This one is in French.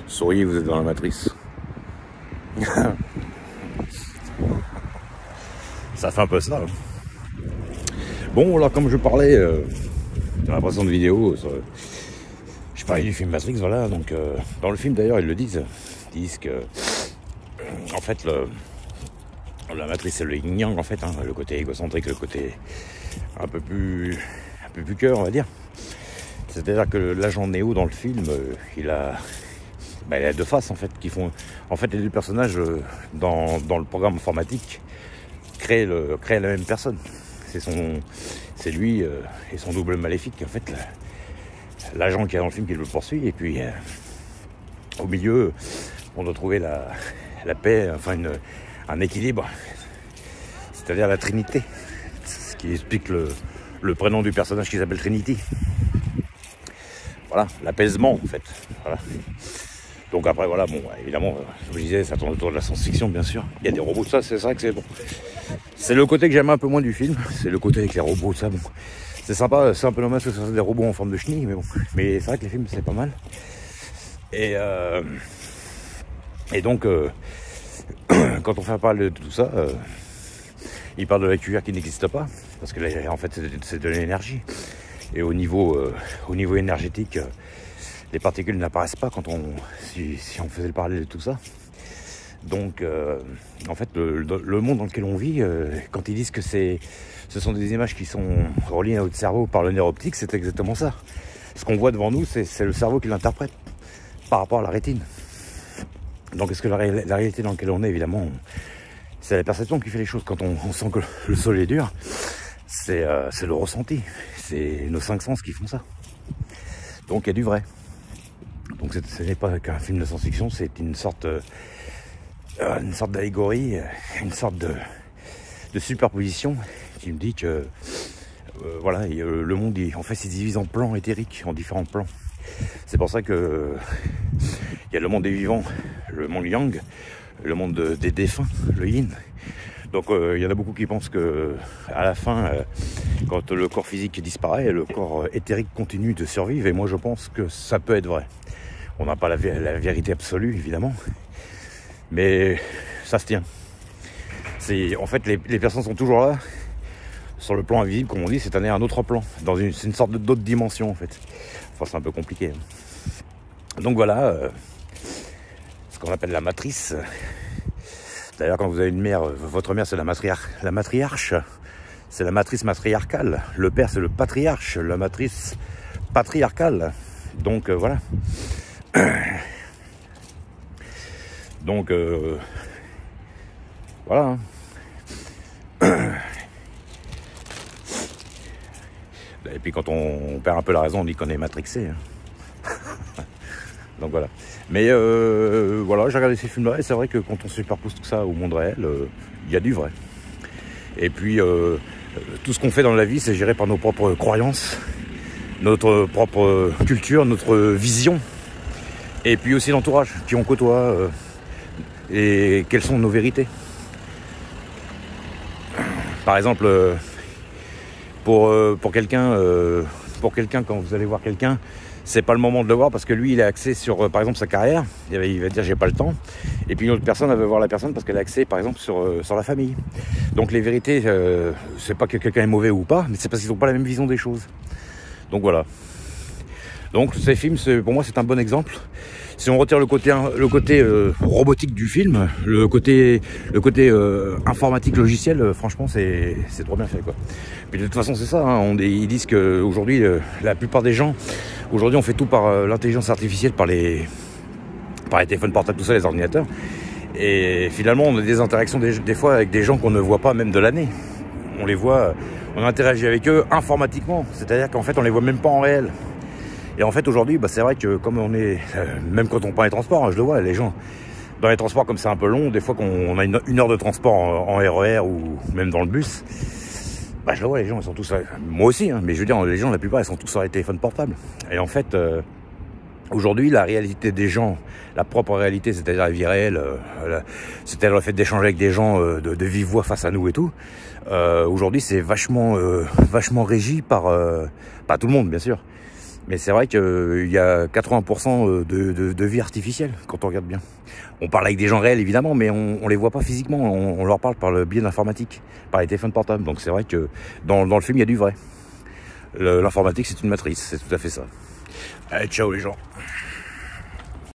Souriez, vous êtes dans la matrice. Ça fait un peu ça. Bon, alors comme je parlais dans la précédente vidéo, je parlais du film Matrix, voilà. Donc, dans le film d'ailleurs, ils le disent. Ils disent que, en fait, la matrice c'est le yin-yang, en fait, hein, le côté égocentrique, le côté un peu plus cœur, on va dire. C'est-à-dire que l'agent Neo dans le film, il a deux faces en fait qui font. En fait, les deux personnages dans le programme informatique créent la même personne. C'est lui et son double maléfique. En fait, l'agent qui est dans le film qui le poursuit, et puis au milieu, on doit trouver la paix, enfin un équilibre. C'est-à-dire la Trinité, ce qui explique le prénom du personnage qui s'appelle Trinity. Voilà, l'apaisement en fait. Voilà. Donc après voilà, bon, évidemment, comme je disais, ça tourne autour de la science-fiction bien sûr. Il y a des robots, ça, c'est vrai que c'est bon. C'est le côté que j'aime un peu moins du film, c'est le côté avec les robots, ça, bon. C'est sympa, c'est un peu dommage que ce soit des robots en forme de chenilles, mais bon. Mais c'est vrai que les films, c'est pas mal. Et donc, quand on fait parler de tout ça, il parle de la cuillère qui n'existe pas, parce que là, en fait, c'est de l'énergie. Et au niveau énergétique, les particules n'apparaissent pas si on faisait le parallèle de tout ça. Donc, en fait, le monde dans lequel on vit, quand ils disent que ce sont des images qui sont reliées à notre cerveau par le nerf optique, c'est exactement ça. Ce qu'on voit devant nous, c'est le cerveau qui l'interprète par rapport à la rétine. Donc, est-ce que la réalité dans laquelle on est, évidemment, c'est la perception qui fait les choses. Quand on sent que le sol est dur, c'est le ressenti. C'est nos 5 sens qui font ça. Donc, il y a du vrai. Donc, ce n'est pas qu'un film de science-fiction, c'est une sorte d'allégorie, une sorte de superposition qui me dit que voilà, le monde en fait se divise en plans éthériques, en différents plans. C'est pour ça que il y a le monde des vivants, le monde yang, le monde des défunts, le yin. Donc il y en a beaucoup qui pensent que à la fin, quand le corps physique disparaît, le corps éthérique continue de survivre. Et moi je pense que ça peut être vrai. On n'a pas la vérité absolue évidemment, mais ça se tient. En fait les personnes sont toujours là sur le plan invisible, comme on dit, c'est-à-dire un autre plan, c'est une sorte d'autre dimension en fait. Enfin c'est un peu compliqué. Donc voilà, ce qu'on appelle la matrice. D'ailleurs, quand vous avez une mère, votre mère c'est la matriarche, c'est la matrice matriarcale. Le père c'est le patriarche, la matrice patriarcale. Donc voilà. Donc voilà. Et puis quand on perd un peu la raison, on dit qu'on est matrixé. Donc voilà. Mais voilà, j'ai regardé ces films-là et c'est vrai que quand on superpose tout ça au monde réel, il y a du vrai. Et puis tout ce qu'on fait dans la vie, c'est géré par nos propres croyances, notre propre culture, notre vision, et puis aussi l'entourage qui on côtoie et quelles sont nos vérités. Par exemple, pour quelqu'un, quand vous allez voir quelqu'un, c'est pas le moment de le voir parce que lui il a axé sur par exemple sa carrière, il va dire j'ai pas le temps, et puis une autre personne elle veut voir la personne parce qu'elle a axé par exemple sur la famille. Donc les vérités, c'est pas que quelqu'un est mauvais ou pas, mais c'est parce qu'ils n'ont pas la même vision des choses. Donc voilà. Donc ces films, pour moi c'est un bon exemple. Si on retire le côté robotique du film, le côté informatique logiciel, franchement c'est trop bien fait quoi. Puis de toute façon c'est ça, hein, ils disent qu'aujourd'hui la plupart des gens, aujourd'hui on fait tout par l'intelligence artificielle, par les téléphones portables, tout ça, les ordinateurs. Et finalement on a des interactions des fois avec des gens qu'on ne voit pas même de l'année. On les voit, on interagit avec eux informatiquement, c'est-à-dire qu'en fait on les voit même pas en réel. Et en fait aujourd'hui, c'est vrai que comme on est, même quand on prend les transports, hein, je le vois, les gens dans les transports comme c'est un peu long, des fois qu'on a une heure de transport en RER ou même dans le bus, je le vois, les gens ils sont tous, moi aussi, hein, mais je veux dire les gens la plupart ils sont tous sur les téléphones portables. Et en fait aujourd'hui la réalité des gens, la propre réalité, c'est-à-dire la vie réelle, c'est-à-dire le fait d'échanger avec des gens de vive voix face à nous et tout, aujourd'hui c'est vachement régi par pas tout le monde bien sûr, Mais c'est vrai qu'il y a 80% de vie artificielle quand on regarde bien. On parle avec des gens réels évidemment, mais on les voit pas physiquement, on leur parle par le biais de l'informatique, par les téléphones portables. Donc c'est vrai que dans le film il y a du vrai. L'informatique c'est une matrice, c'est tout à fait ça. Allez, ciao les gens.